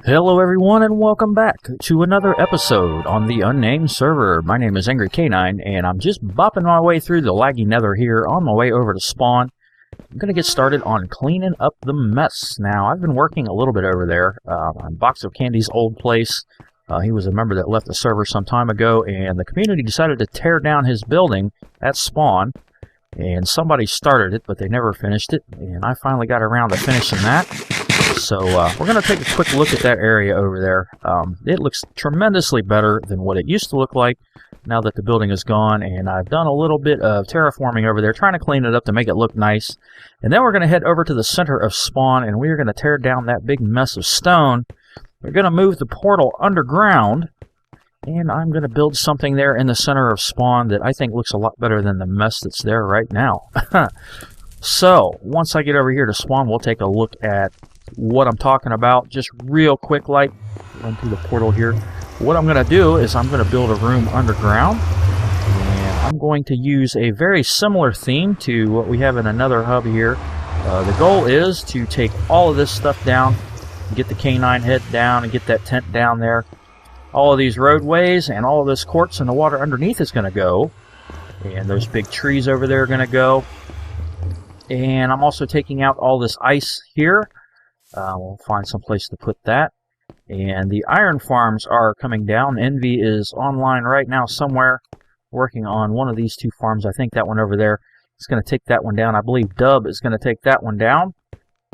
Hello everyone and welcome back to another episode on the Unnamed Server. My name is Angry K9 and I'm just bopping my way through the laggy nether here on my way over to spawn. I'm going to get started on cleaning up the mess. Now, I've been working a little bit over there on Box of Candy's old place. He was a member that left the server some time ago, and the community decided to tear down his building at spawn. And somebody started it, but they never finished it, and I finally got around to finishing that. So we're going to take a quick look at that area over there. It looks tremendously better than what it used to look like now that the building is gone, and I've done a little bit of terraforming over there, trying to clean it up to make it look nice. And then we're going to head over to the center of spawn, and we're going to tear down that big mess of stone. We're going to move the portal underground, and I'm going to build something there in the center of spawn that I think looks a lot better than the mess that's there right now. So, once I get over here to spawn, we'll take a look at what I'm talking about, just real quick, like, run through the portal here. What I'm going to do is I'm going to build a room underground, and I'm going to use a very similar theme to what we have in another hub here. The goal is to take all of this stuff down, get the K9 head down, and get that tent down there. All of these roadways and all of this quartz and the water underneath is going to go, and those big trees over there are going to go. And I'm also taking out all this ice here. We'll find some place to put that. And the iron farms are coming down. Envy is online right now somewhere, working on one of these two farms. I think that one over there is going to take that one down. I believe Dub is going to take that one down.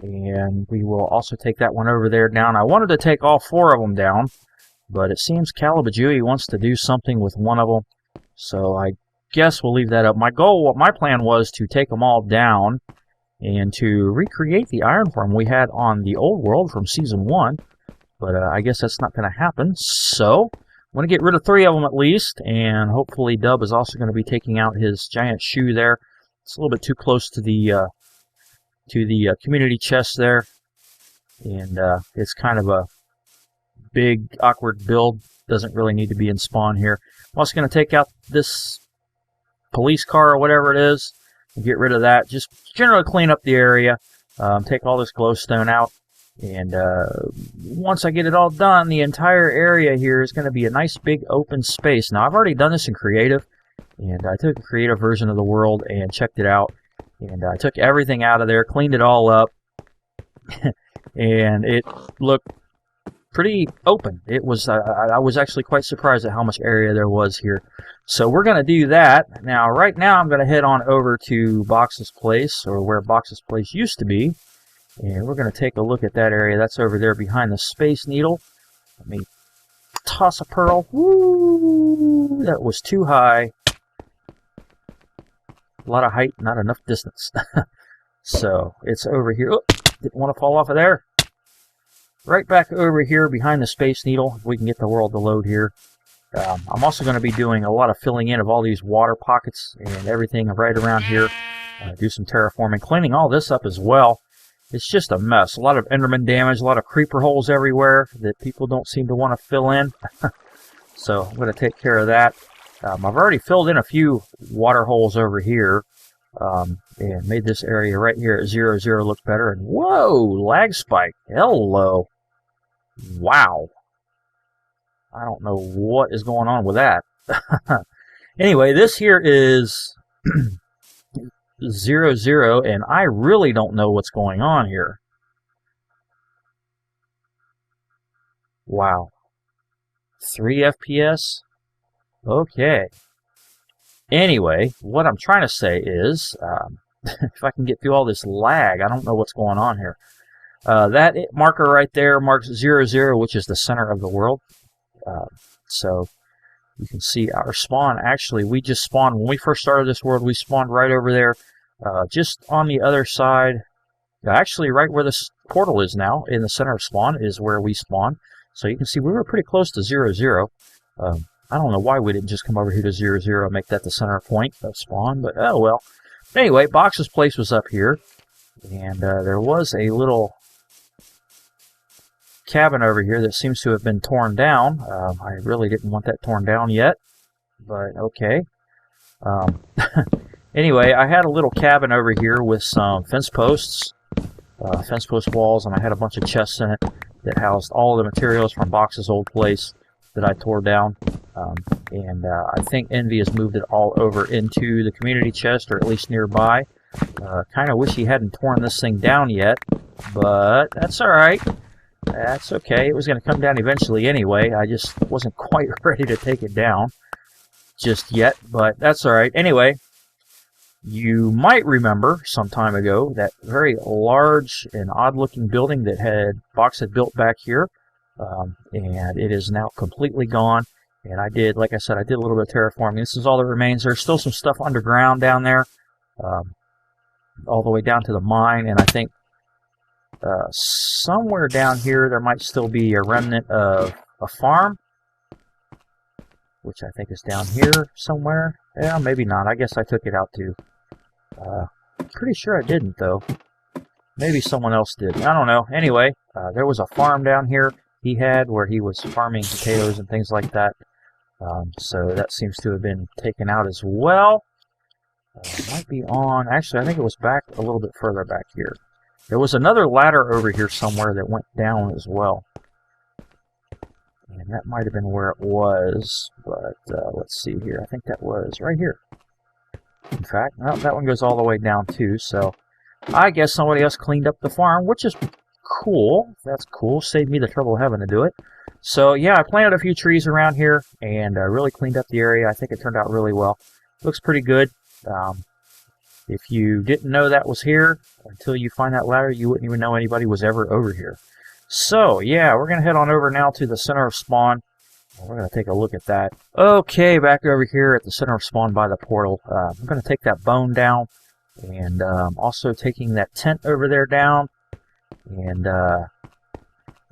And we will also take that one over there down. I wanted to take all four of them down, but it seems Calabajui wants to do something with one of them. So I guess we'll leave that up. My plan was to take them all down and to recreate the iron farm we had on the old world from Season 1. But I guess that's not going to happen. So I'm going to get rid of 3 of them at least. And hopefully Dub is also going to be taking out his giant shoe there. It's a little bit too close to the community chest there. And it's kind of a big, awkward build. Doesn't really need to be in spawn here. I'm also going to take out this police car or whatever it is. Get rid of that. Just generally clean up the area. Take all this glowstone out. And once I get it all done, the entire area here is going to be a nice big open space. Now, I've already done this in creative. And I took a creative version of the world and checked it out. And I took everything out of there, cleaned it all up. And it looked pretty open. It was I was actually quite surprised at how much area there was here. So we're going to do that. Now, right now, I'm going to head on over to Box's place, or where Box's place used to be. And we're going to take a look at that area. That's over there behind the Space Needle. Let me toss a pearl. Woo! That was too high. A lot of height, not enough distance. So, it's over here. Oh, didn't want to fall off of there. Right back over here behind the Space Needle, if we can get the world to load here. I'm also going to be doing a lot of filling in of all these water pockets and everything right around here. Do some terraforming, cleaning all this up as well. It's just a mess. A lot of Enderman damage, a lot of creeper holes everywhere that people don't seem to want to fill in. So I'm going to take care of that. I've already filled in a few water holes over here. And made this area right here at 0, look better. And whoa, lag spike. Hello. Wow. I don't know what is going on with that. Anyway, this here is 0, and I really don't know what's going on here. Wow. 3 FPS? Okay. Anyway, what I'm trying to say is, if I can get through all this lag, I don't know what's going on here. That marker right there marks 0, which is the center of the world. So you can see our spawn. Actually, we just spawned, when we first started this world, we spawned right over there, just on the other side. Actually, right where this portal is now, in the center of spawn, is where we spawned. So you can see we were pretty close to 0. I don't know why we didn't just come over here to 0, and make that the center point of spawn, but oh well. Anyway, Box's place was up here, and there was a little cabin over here that seems to have been torn down. I really didn't want that torn down yet, but okay. Anyway, I had a little cabin over here with some fence posts, fence post walls, and I had a bunch of chests in it. that housed all of the materials from Box's old place that I tore down. And I think Envy has moved it all over into the community chest, or at least nearby. Kind of wish he hadn't torn this thing down yet, but that's alright. That's okay. It was going to come down eventually anyway. I just wasn't quite ready to take it down just yet, but that's alright. Anyway, you might remember some time ago that very large and odd-looking building that Box had built back here, and it is now completely gone. And I did, like I said, I did a little bit of terraforming. This is all that remains. There's still some stuff underground down there, all the way down to the mine, and I think somewhere down here there might still be a remnant of a farm, which I think is down here somewhere. Yeah, maybe not. I guess I took it out too. Pretty sure I didn't, though. Maybe someone else did. I don't know. Anyway, there was a farm down here he had where he was farming potatoes and things like that. So that seems to have been taken out as well. Might be on... Actually, I think it was back a little bit further back here. There was another ladder over here somewhere that went down as well. And that might have been where it was. But let's see here. I think that was right here. In fact, well, that one goes all the way down too. So I guess somebody else cleaned up the farm, which is cool. That's cool. Saved me the trouble of having to do it. So yeah, I planted a few trees around here and really cleaned up the area. I think it turned out really well. Looks pretty good. If you didn't know that was here until you find that ladder, you wouldn't even know anybody was ever over here. So yeah, we're going to head on over now to the center of spawn. We're going to take a look at that. Okay, back over here at the center of spawn by the portal. I'm going to take that bone down, and also taking that tent over there down, and I'm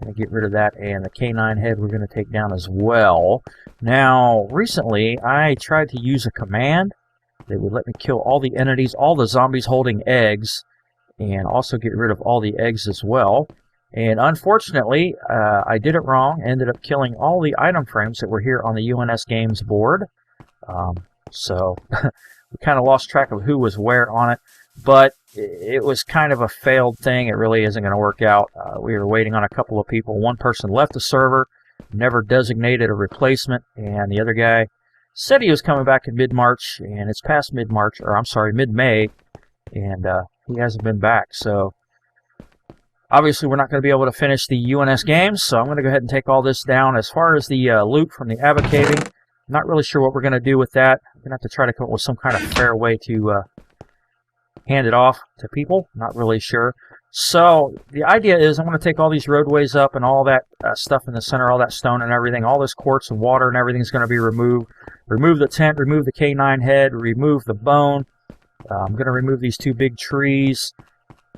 going to get rid of that, and the canine head we're going to take down as well. Now, recently, I tried to use a command that would let me kill all the entities, all the zombies holding eggs, and also get rid of all the eggs as well. And unfortunately, I did it wrong. Ended up killing all the item frames that were here on the UNS Games board. So we kind of lost track of who was where on it. But it was kind of a failed thing. It really isn't going to work out. We were waiting on a couple of people. One person left the server, never designated a replacement, and the other guy said he was coming back in mid-March, and it's past mid-March, or I'm sorry, mid-May, and he hasn't been back. So obviously, we're not going to be able to finish the UNS games, so I'm going to go ahead and take all this down. As far as the loot from the Abbot caving, I'm not really sure what we're going to do with that. I'm going to have to try to come up with some kind of fair way to hand it off to people. Not really sure. So the idea is I'm going to take all these roadways up and all that stuff in the center, all that stone and everything, all this quartz and water and everything is going to be removed. Remove the tent, remove the canine head, remove the bone. I'm going to remove these two big trees.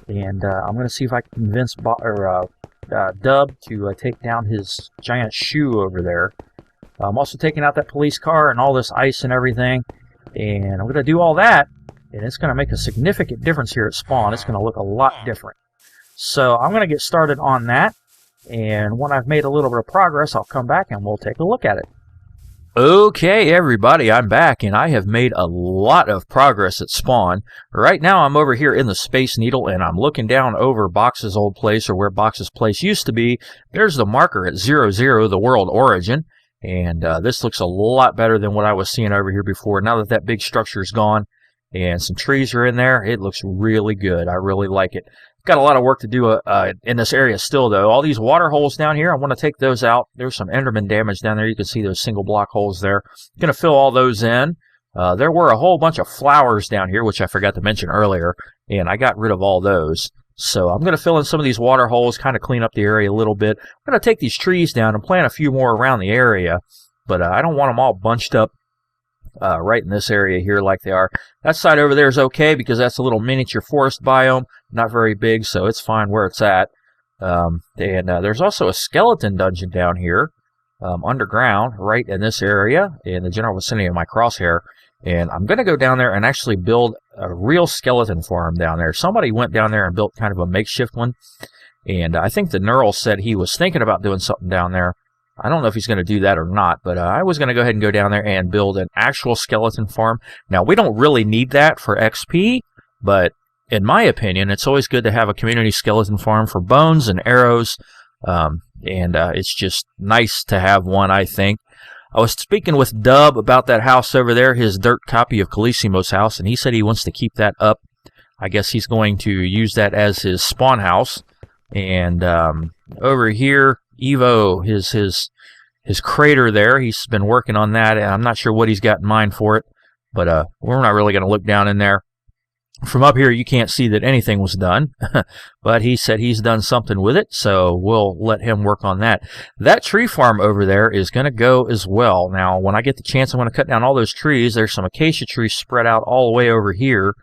And I'm going to see if I can convince Dub to take down his giant shoe over there. I'm also taking out that police car and all this ice and everything. And I'm going to do all that, and it's going to make a significant difference here at spawn. It's going to look a lot different. So I'm going to get started on that. And when I've made a little bit of progress, I'll come back and we'll take a look at it. Okay, everybody, I'm back, and I have made a lot of progress at spawn. Right now, I'm over here in the Space Needle, and I'm looking down over Box's old place, or where Box's place used to be. There's the marker at 00, the world origin, and this looks a lot better than what I was seeing over here before. Now that that big structure is gone, and some trees are in there, it looks really good. I really like it. Got a lot of work to do in this area still, though. All these water holes down here, I want to take those out. There's some Enderman damage down there. You can see those single block holes there. Going to fill all those in. There were a whole bunch of flowers down here, which I forgot to mention earlier, and I got rid of all those. So I'm going to fill in some of these water holes, kind of clean up the area a little bit. I'm going to take these trees down and plant a few more around the area, but I don't want them all bunched up right in this area here like they are. That side over there is okay because that's a little miniature forest biome, not very big, so it's fine where it's at. There's also a skeleton dungeon down here underground right in this area in the general vicinity of my crosshair, and I'm going to go down there and actually build a real skeleton farm down there. Somebody went down there and built kind of a makeshift one, and I think the Neural said he was thinking about doing something down there. I don't know if he's going to do that or not, but I was going to go ahead and go down there and build an actual skeleton farm. Now, we don't really need that for XP, but in my opinion, it's always good to have a community skeleton farm for bones and arrows, It's just nice to have one, I think. I was speaking with Dub about that house over there, his dirt copy of Calissimo's house, and he said he wants to keep that up. I guess he's going to use that as his spawn house. And over here, Evo, his crater there, he's been working on that, and I'm not sure what he's got in mind for it, but we're not really going to look down in there. From up here, you can't see that anything was done, but he said he's done something with it, so we'll let him work on that. That tree farm over there is going to go as well. Now, when I get the chance, I'm going to cut down all those trees. There's some acacia trees spread out all the way over here.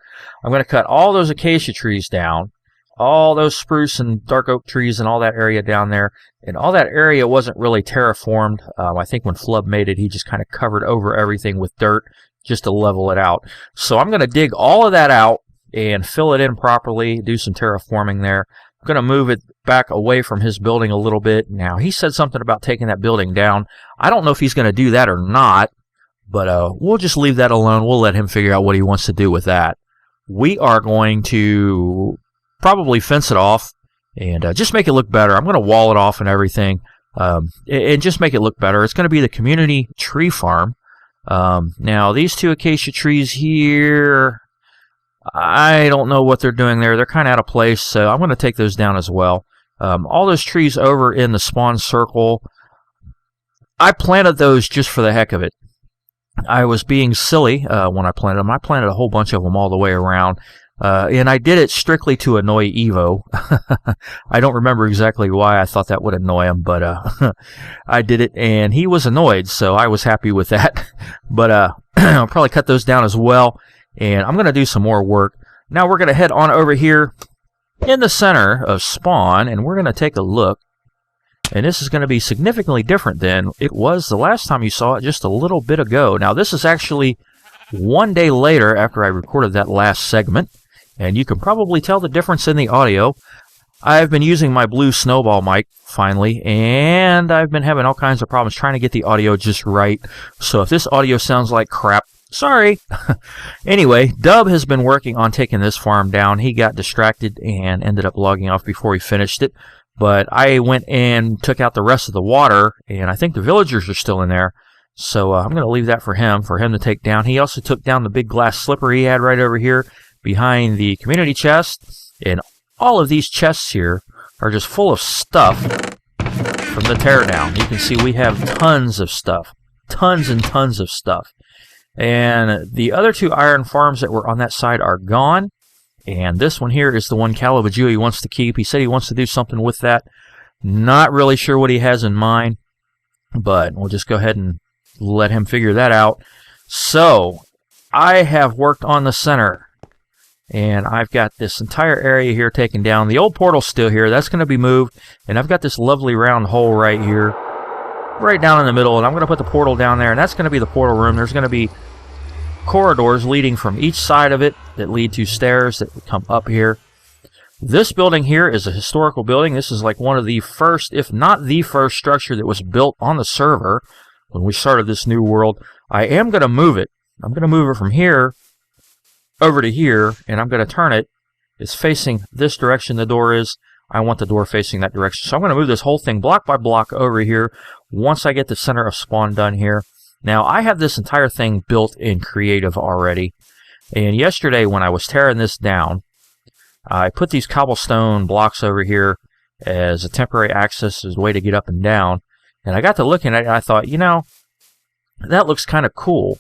I'm going to cut all those acacia trees down, all those spruce and dark oak trees and all that area down there. And all that area wasn't really terraformed. I think when Flub made it, he just kind of covered over everything with dirt just to level it out. So I'm going to dig all of that out and fill it in properly, do some terraforming there. I'm going to move it back away from his building a little bit. Now, he said something about taking that building down. I don't know if he's going to do that or not, but we'll just leave that alone. We'll let him figure out what he wants to do with that. We are going to probably fence it off and just make it look better. I'm going to wall it off and everything and just make it look better. It's going to be the community tree farm. Now, these two acacia trees here, I don't know what they're doing there. They're kind of out of place, so I'm going to take those down as well. All those trees over in the spawn circle, I planted those just for the heck of it. I was being silly when I planted them. I planted a whole bunch of them all the way around, and I did it strictly to annoy Evo. I don't remember exactly why I thought that would annoy him, but I did it, and he was annoyed, so I was happy with that. But I'll probably cut those down as well. And I'm going to do some more work. Now we're going to head on over here in the center of spawn, and we're going to take a look. And this is going to be significantly different than it was the last time you saw it just a little bit ago. Now this is actually one day later after I recorded that last segment, and you can probably tell the difference in the audio. I've been using my blue snowball mic finally, and I've been having all kinds of problems trying to get the audio just right. So if this audio sounds like crap, sorry. Anyway, Dub has been working on taking this farm down. He got distracted and ended up logging off before he finished it. But I went and took out the rest of the water, and I think the villagers are still in there. So I'm going to leave that for him to take down. He also took down the big glass slipper he had right over here behind the community chest. And all of these chests here are just full of stuff from the teardown. You can see we have tons of stuff. Tons and tons of stuff. And the other two iron farms that were on that side are gone. And this one here is the one Calabajui wants to keep. He said he wants to do something with that. Not really sure what he has in mind, but we'll just go ahead and let him figure that out. So, I have worked on the center, and I've got this entire area here taken down. The old portal's still here. That's going to be moved, and I've got this lovely round hole right here, right down in the middle, and I'm going to put the portal down there, and that's going to be the portal room. There's going to be corridors leading from each side of it that lead to stairs that come up here. This building here is a historical building. This is like one of the first, if not the first structure that was built on the server when we started this new world. I am going to move it. I'm going to move it from here over to here, and I'm going to turn it. It's facing this direction the door is. I want the door facing that direction. So I'm going to move this whole thing block by block over here once I get the center of spawn done here. Now, I have this entire thing built in creative already. And yesterday when I was tearing this down, I put these cobblestone blocks over here as a temporary access, as a way to get up and down. And I got to looking at it, and I thought, you know, that looks kind of cool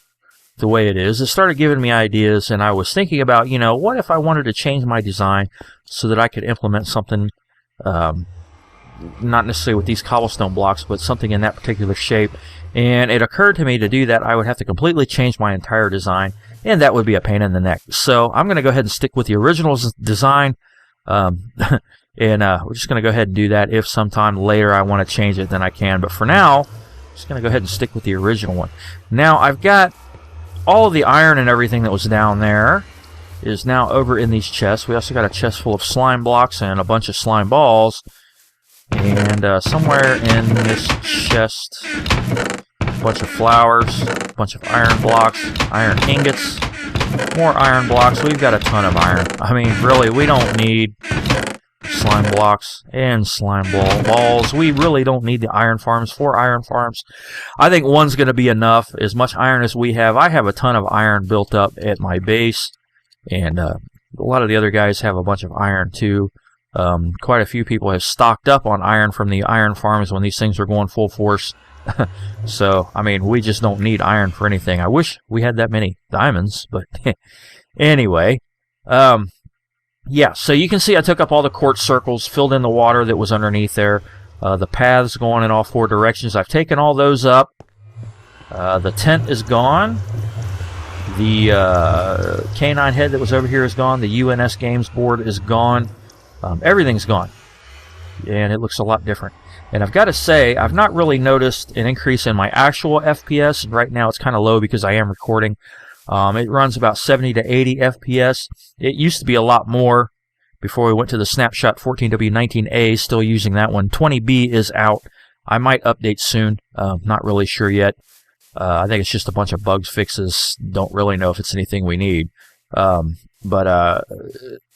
the way it is. It started giving me ideas, and I was thinking about, you know, what if I wanted to change my design so that I could implement something, not necessarily with these cobblestone blocks, but something in that particular shape. And it occurred to me to do that, I would have to completely change my entire design, and that would be a pain in the neck. So I'm going to go ahead and stick with the original design, and we're just going to go ahead and do that. If sometime later I want to change it, then I can. But for now, I'm just going to go ahead and stick with the original one. Now, I've got all of the iron and everything that was down there is now over in these chests. We also got a chest full of slime blocks and a bunch of slime balls. And somewhere in this chest, a bunch of flowers, a bunch of iron blocks, iron ingots, more iron blocks. We've got a ton of iron. I mean, really, we don't need slime blocks, and slime balls. We really don't need the iron farms. 4 iron farms. I think one's going to be enough. As much iron as we have. I have a ton of iron built up at my base, and a lot of the other guys have a bunch of iron too. Quite a few people have stocked up on iron from the iron farms when these things are going full force. So, I mean, we just don't need iron for anything. I wish we had that many diamonds, but anyway. Yeah, so you can see I took up all the quartz circles, filled in the water that was underneath there. The paths going in all 4 directions. I've taken all those up. The tent is gone. The K9 head that was over here is gone. The UNS Games board is gone. Everything's gone. And it looks a lot different. And I've got to say, I've not really noticed an increase in my actual FPS. Right now it's kind of low because I am recording. It runs about 70 to 80 FPS. It used to be a lot more before we went to the Snapshot 14W19A, still using that one. 20B is out. I might update soon. Not really sure yet. I think it's just a bunch of bugs fixes. Don't really know if it's anything we need. But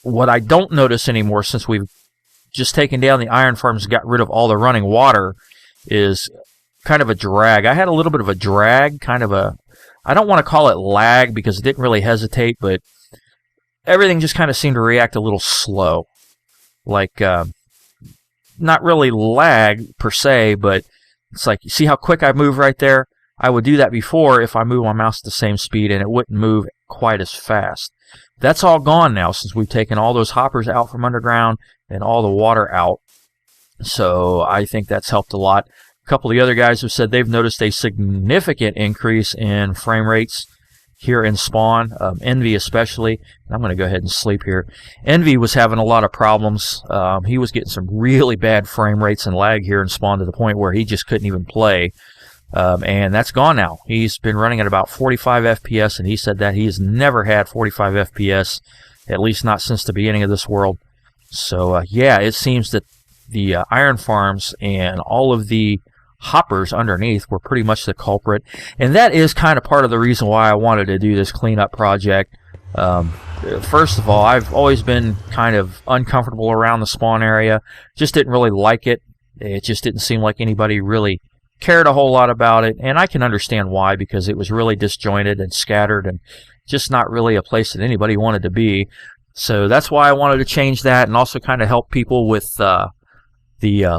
what I don't notice anymore, since we've just taken down the iron farms and got rid of all the running water, is kind of a drag. I had a little bit of a drag, kind of a... I don't want to call it lag because it didn't really hesitate, but everything just kind of seemed to react a little slow. Like, not really lag per se, but it's like, you see how quick I move right there? I would do that before if I move my mouse at the same speed, and it wouldn't move quite as fast. That's all gone now since we've taken all those hoppers out from underground and all the water out. So I think that's helped a lot. A couple of the other guys have said they've noticed a significant increase in frame rates here in Spawn, Envy especially. I'm going to go ahead and sleep here. Envy was having a lot of problems. He was getting some really bad frame rates and lag here in Spawn to the point where he just couldn't even play. And that's gone now. He's been running at about 45 FPS, and he said that he's never had 45 FPS, at least not since the beginning of this world. So, yeah, it seems that the iron farms and all of the hoppers underneath were pretty much the culprit, and that is kind of part of the reason why I wanted to do this cleanup project. First of all, I've always been kind of uncomfortable around the spawn area. Just didn't really like it. It just didn't seem like anybody really cared a whole lot about it, and I can understand why, because it was really disjointed and scattered and just not really a place that anybody wanted to be. So that's why I wanted to change that, and also kind of help people with the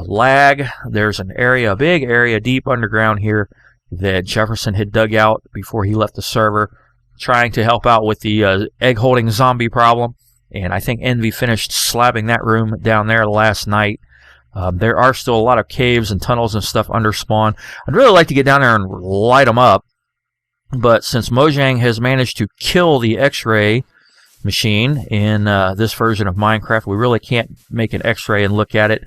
lag. There's an area, a big area deep underground here that Jefferson had dug out before he left the server, trying to help out with the egg-holding zombie problem. And I think Envy finished slabbing that room down there last night. There are still a lot of caves and tunnels and stuff under spawn. I'd really like to get down there and light them up, but since Mojang has managed to kill the X-ray machine in this version of Minecraft, we really can't make an X-ray and look at it.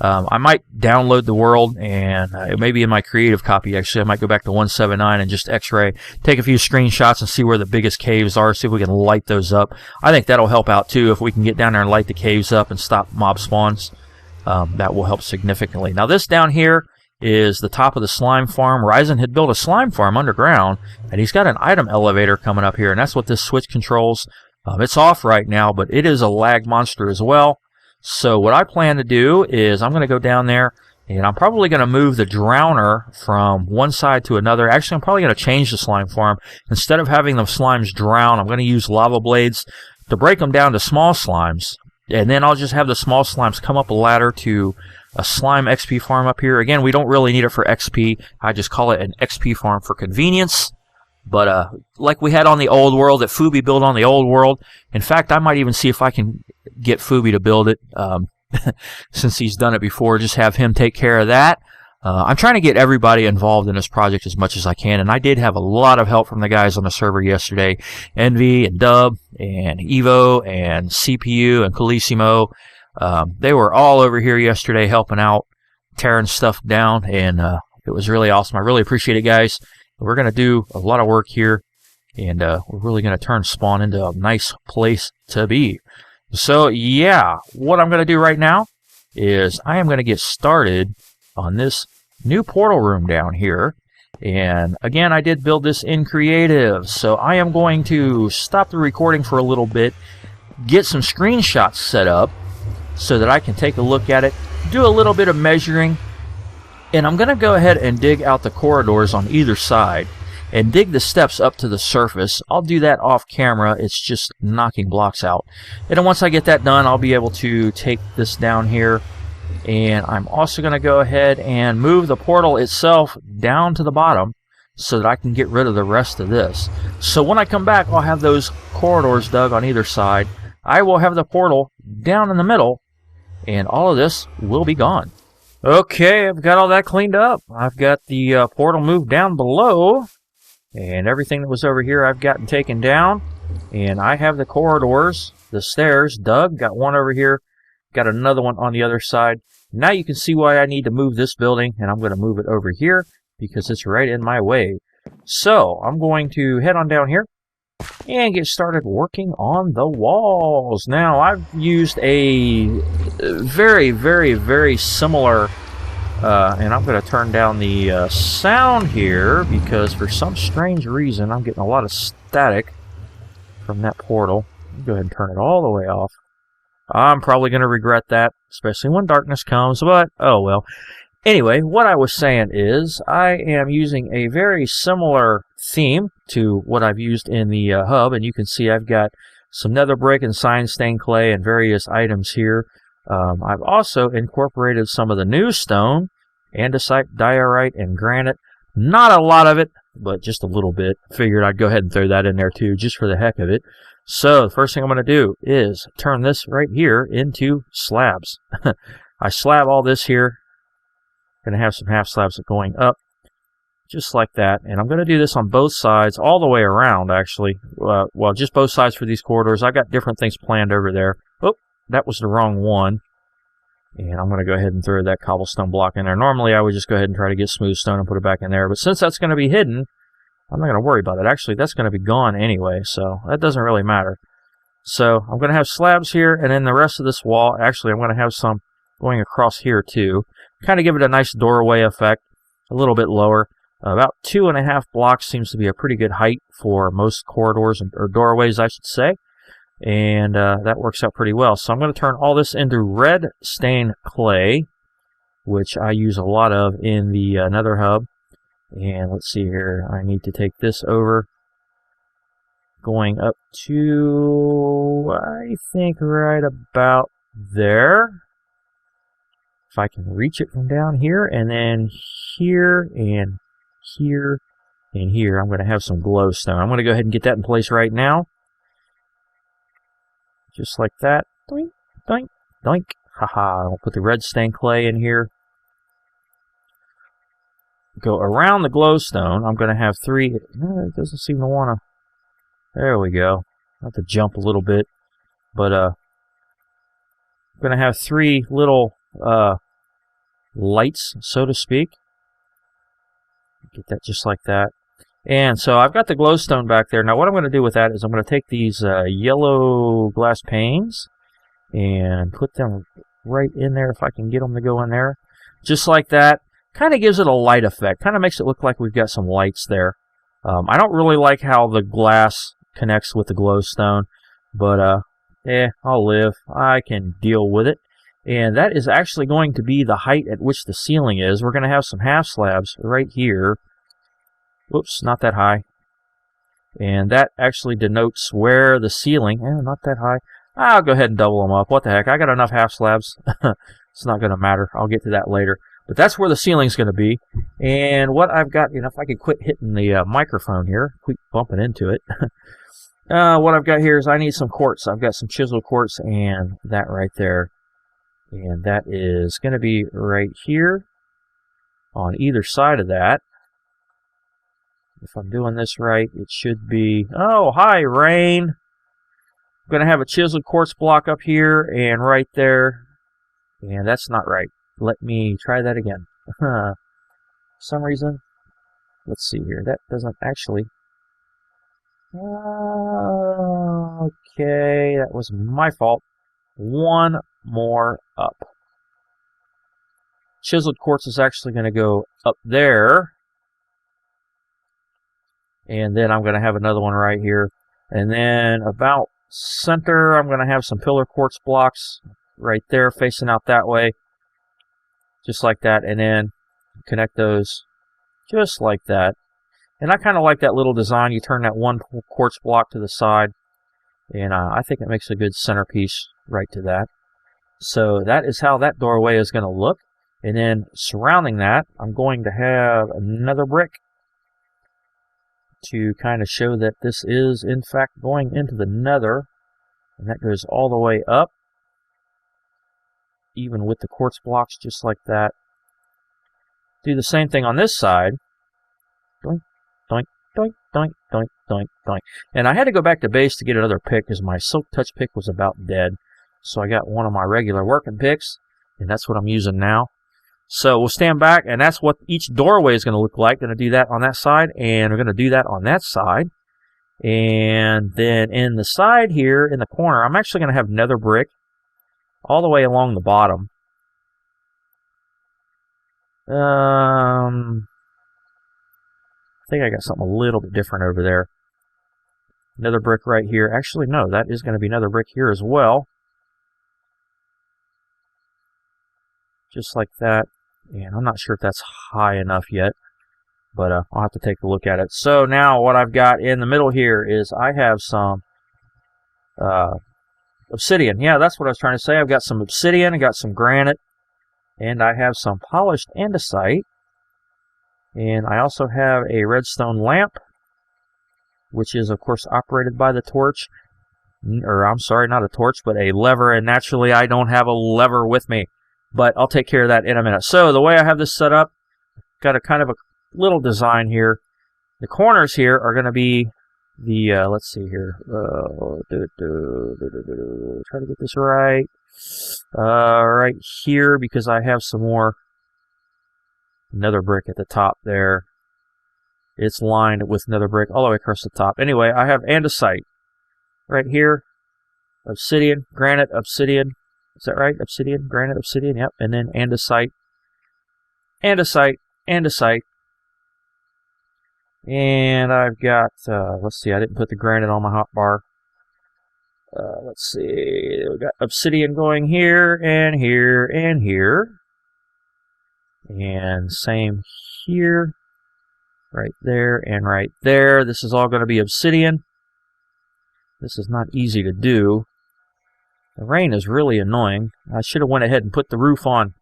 I might download the world, and maybe in my creative copy, actually, I might go back to 179 and just X-ray, take a few screenshots and see where the biggest caves are, see if we can light those up. I think that'll help out, too, if we can get down there and light the caves up and stop mob spawns. That will help significantly. Now, this down here is the top of the slime farm. Ryzen had built a slime farm underground, and he's got an item elevator coming up here, and that's what this switch controls. It's off right now, but it is a lag monster as well. So what I plan to do is I'm going to go down there, and I'm probably going to move the drowner from one side to another. Actually, I'm probably going to change the slime farm. Instead of having the slimes drown, I'm going to use lava blades to break them down to small slimes. And then I'll just have the small slimes come up a ladder to a slime XP farm up here. Again, we don't really need it for XP. I just call it an XP farm for convenience. But like we had on the old world, that Fubi built on the old world. In fact, I might even see if I can get Fubi to build it. Since he's done it before, just have him take care of that. I'm trying to get everybody involved in this project as much as I can, and I did have a lot of help from the guys on the server yesterday. Envy and Dub and Evo and CPU and Colissimo. They were all over here yesterday helping out, tearing stuff down, and it was really awesome. I really appreciate it, guys. We're going to do a lot of work here, and we're really going to turn Spawn into a nice place to be. So, yeah, what I'm going to do right now is I am going to get started on this new portal room down here. And, again, I did build this in creative, so I am going to stop the recording for a little bit, get some screenshots set up, so that I can take a look at it, do a little bit of measuring, and I'm going to go ahead and dig out the corridors on either side and dig the steps up to the surface. I'll do that off camera. It's just knocking blocks out. And then once I get that done, I'll be able to take this down here. And I'm also going to go ahead and move the portal itself down to the bottom so that I can get rid of the rest of this. So when I come back, I'll have those corridors dug on either side. I will have the portal down in the middle, and all of this will be gone. Okay, I've got all that cleaned up. I've got the portal moved down below, and everything that was over here I've gotten taken down. And I have the corridors, the stairs dug. Got one over here, got another one on the other side. Now you can see why I need to move this building, and I'm going to move it over here because it's right in my way. So I'm going to head on down here and get started working on the walls. Now I've used a very, very, very similar, and I'm going to turn down the sound here because for some strange reason I'm getting a lot of static from that portal. Go ahead and turn it all the way off. I'm probably going to regret that, especially when darkness comes, but oh well. Anyway, what I was saying is I am using a very similar theme to what I've used in the hub, and you can see I've got some nether brick and sign stained clay and various items here. I've also incorporated some of the new stone, andesite, diorite, and granite. Not a lot of it, but just a little bit. Figured I'd go ahead and throw that in there too, just for the heck of it. So the first thing I'm going to do is turn this right here into slabs. I slab all this here. Going to have some half slabs going up, just like that. And I'm going to do this on both sides, all the way around, actually. Well, just both sides for these corridors. I got different things planned over there. Oh, that was the wrong one. And I'm going to go ahead and throw that cobblestone block in there. Normally, I would just go ahead and try to get smooth stone and put it back in there. But since that's going to be hidden, I'm not going to worry about it. Actually, that's going to be gone anyway, so that doesn't really matter. So I'm going to have slabs here, and then the rest of this wall, actually, I'm going to have some going across here too. Kind of give it a nice doorway effect, a little bit lower. About 2.5 blocks seems to be a pretty good height for most corridors, or doorways, I should say. And that works out pretty well. So I'm going to turn all this into red stained clay, which I use a lot of in the nether hub. And let's see here, I need to take this over, going up to, I think, right about there. If I can reach it from down here, and then here, and here, and here, I'm going to have some glowstone. I'm going to go ahead and get that in place right now. Just like that. Doink, doink, doink. Haha, I'll put the red stained clay in here. Go around the glowstone. I'm going to have 3. It doesn't seem to want to. There we go. I have to jump a little bit, but I'm going to have 3 little lights, so to speak. Get that just like that. And so I've got the glowstone back there. Now what I'm going to do with that is I'm going to take these yellow glass panes and put them right in there if I can get them to go in there. Just like that. Kind of gives it a light effect. Kind of makes it look like we've got some lights there. I don't really like how the glass connects with the glowstone, but I'll live. I can deal with it. And that is actually going to be the height at which the ceiling is. We're going to have some half slabs right here. Whoops, not that high. And that actually denotes where the ceiling, not that high. I'll go ahead and double them up. What the heck? I got enough half slabs. It's not going to matter. I'll get to that later. But that's where the ceiling's going to be. And what I've got, if I could quit hitting the microphone here, quit bumping into it. What I've got here is I need some quartz. I've got some chiseled quartz and that right there. And that is going to be right here on either side of that. If I'm doing this right, it should be... Oh, hi, rain! I'm going to have a chiseled quartz block up here and right there. And that's not right. Let me try that again. For some reason, let's see here. That doesn't actually... Okay, that was my fault. One more up. Chiseled quartz is actually going to go up there. And then I'm going to have another one right here. And then about center, I'm going to have some pillar quartz blocks. right there facing out that way, just like that, and then connect those just like that. And I kind of like that little design. You turn that one quartz block to the side, and I think it makes a good centerpiece right to that. So that is how that doorway is going to look. And then surrounding that, I'm going to have another brick to kind of show that this is in fact going into the nether. And that goes all the way up, even with the quartz blocks, just like that. Do the same thing on this side. Doink, doink, doink, doink, doink, doink, doink. And I had to go back to base to get another pick because my silk touch pick was about dead. So I got one of my regular working picks, and that's what I'm using now. So we'll stand back, and that's what each doorway is going to look like. Going to do that on that side, and we're going to do that on that side. And then in the side here, in the corner, I'm actually going to have nether brick all the way along the bottom. I think I got something a little bit different over there. Nether brick right here. Actually, no, that is going to be nether brick here as well. Just like that. And I'm not sure if that's high enough yet, but I'll have to take a look at it. So now what I've got in the middle here is I have some obsidian. Yeah, that's what I was trying to say. I've got some obsidian, I got some granite, and I have some polished andesite. And I also have a redstone lamp, which is, of course, operated by the torch. Or, I'm sorry, not a torch, but a lever. And naturally, I don't have a lever with me. But I'll take care of that in a minute. So, the way I have this set up, got a kind of a little design here. The corners here are going to be the, let's see here. Try to get this right. Right here, because I have some more nether brick at the top there. It's lined with nether brick all the way across the top. Anyway, I have andesite right here. Obsidian, granite, obsidian. Is that right? Obsidian, granite, obsidian, yep. And then andesite, andesite, andesite. And I've got, let's see, I didn't put the granite on my hotbar. Let's see, we've got obsidian going here, and here, and here. And same here, right there, and right there. This is all going to be obsidian. This is not easy to do. The rain is really annoying. I should have went ahead and put the roof on.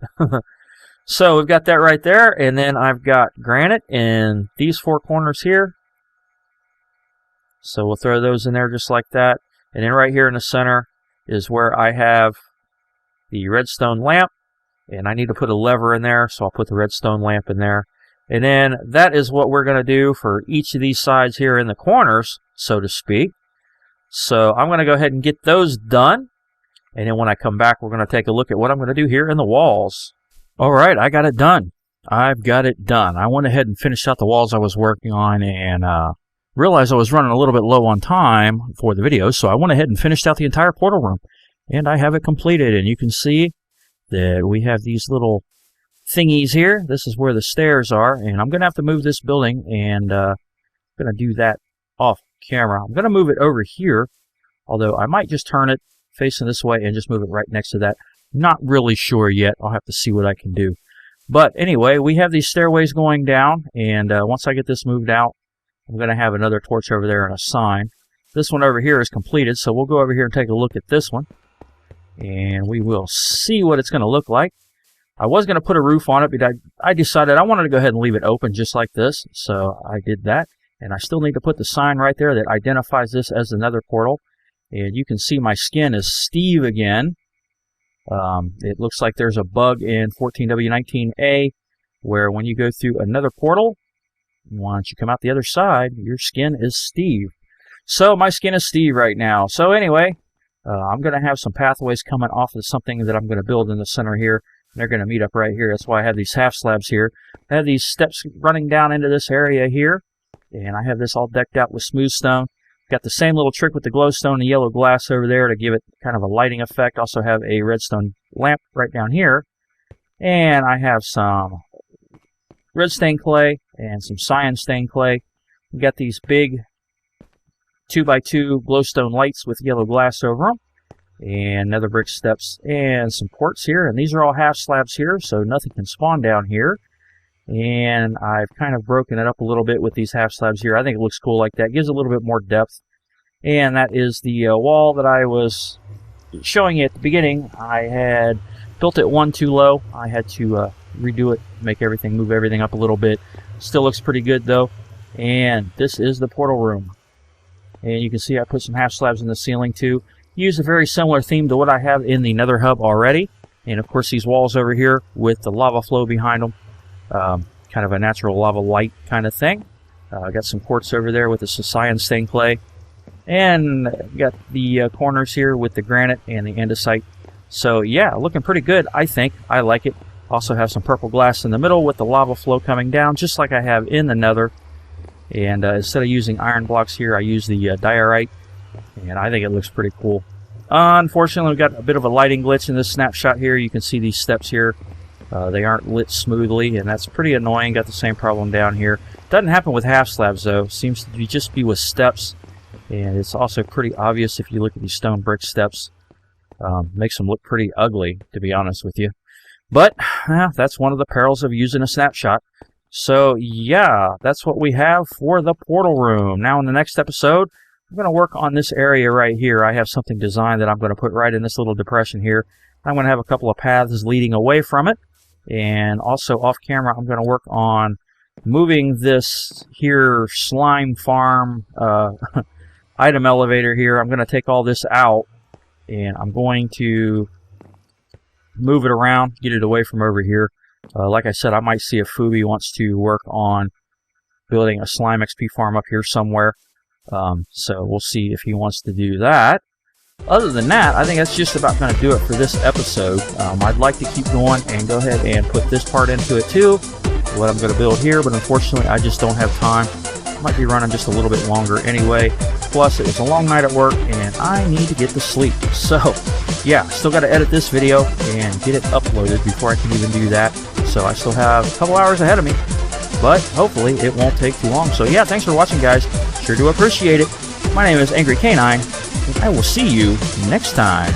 So we've got that right there, and then I've got granite in these four corners here. So we'll throw those in there just like that. And then right here in the center is where I have the redstone lamp, and I need to put a lever in there, so I'll put the redstone lamp in there. And then that is what we're going to do for each of these sides here in the corners, so to speak. So I'm going to go ahead and get those done. And then when I come back, we're going to take a look at what I'm going to do here in the walls. All right, I got it done. I've got it done. I went ahead and finished out the walls I was working on and realized I was running a little bit low on time for the video, so I went ahead and finished out the entire portal room. And I have it completed, and you can see that we have these little thingies here. This is where the stairs are, and I'm going to have to move this building, and I'm going to do that off camera. I'm going to move it over here, although I might just turn it facing this way and just move it right next to that. Not really sure yet. I'll have to see what I can do. But anyway, we have these stairways going down, and once I get this moved out, I'm going to have another torch over there and a sign. This one over here is completed, so we'll go over here and take a look at this one, and we will see what it's going to look like. I was going to put a roof on it, but I decided I wanted to go ahead and leave it open just like this, so I did that. And I still need to put the sign right there that identifies this as another portal. And you can see my skin is Steve again. It looks like there's a bug in 14W19A where when you go through another portal, once you come out the other side, your skin is Steve. So my skin is Steve right now. So anyway, I'm going to have some pathways coming off of something that I'm going to build in the center here. They're going to meet up right here. That's why I have these half slabs here. I have these steps running down into this area here. And I have this all decked out with smooth stone. Got the same little trick with the glowstone and the yellow glass over there to give it kind of a lighting effect. Also have a redstone lamp right down here. And I have some red stained clay and some cyan stained clay. We got these big 2x2 glowstone lights with yellow glass over them. and nether brick steps and some quartz here, and these are all half slabs here, so nothing can spawn down here. And I've kind of broken it up a little bit with these half slabs here. I think it looks cool like that. Gives a little bit more depth. And that is the wall that I was showing you at the beginning. I had built it one too low. I had to redo it, move everything up a little bit. Still looks pretty good though. And this is the portal room. And you can see I put some half slabs in the ceiling too. Use a very similar theme to what I have in the nether hub already. And of course these walls over here with the lava flow behind them. Kind of a natural lava light kind of thing. Got some quartz over there with the cyan stained clay. And got the corners here with the granite and the andesite. So yeah, looking pretty good, I think. I like it. Also have some purple glass in the middle with the lava flow coming down, just like I have in the nether. And instead of using iron blocks here, I use the diorite. And I think it looks pretty cool. Unfortunately, we've got a bit of a lighting glitch in this snapshot here. You can see these steps here. They aren't lit smoothly, and that's pretty annoying. Got the same problem down here. Doesn't happen with half slabs, though. Seems to just be with steps. And it's also pretty obvious if you look at these stone brick steps. Makes them look pretty ugly, to be honest with you. But that's one of the perils of using a snapshot. So yeah, that's what we have for the portal room. Now in the next episode, I'm going to work on this area right here. I have something designed that I'm going to put right in this little depression here. I'm going to have a couple of paths leading away from it. And also off camera, I'm going to work on moving this here slime farm item elevator here. I'm going to take all this out, and I'm going to move it around, get it away from over here. Like I said, I might see if Fubi wants to work on building a slime XP farm up here somewhere. So we'll see if he wants to do that. Other than that, I think that's just about going to do it for this episode. I'd like to keep going and go ahead and put this part into it too, what I'm going to build here, but unfortunately I just don't have time. Might be running just a little bit longer anyway. Plus, it was a long night at work, and I need to get to sleep. So, yeah, still got to edit this video and get it uploaded before I can even do that. So I still have a couple hours ahead of me, but hopefully it won't take too long. So, yeah, thanks for watching, guys. Sure do appreciate it. My name is Angry Canine, and I will see you next time.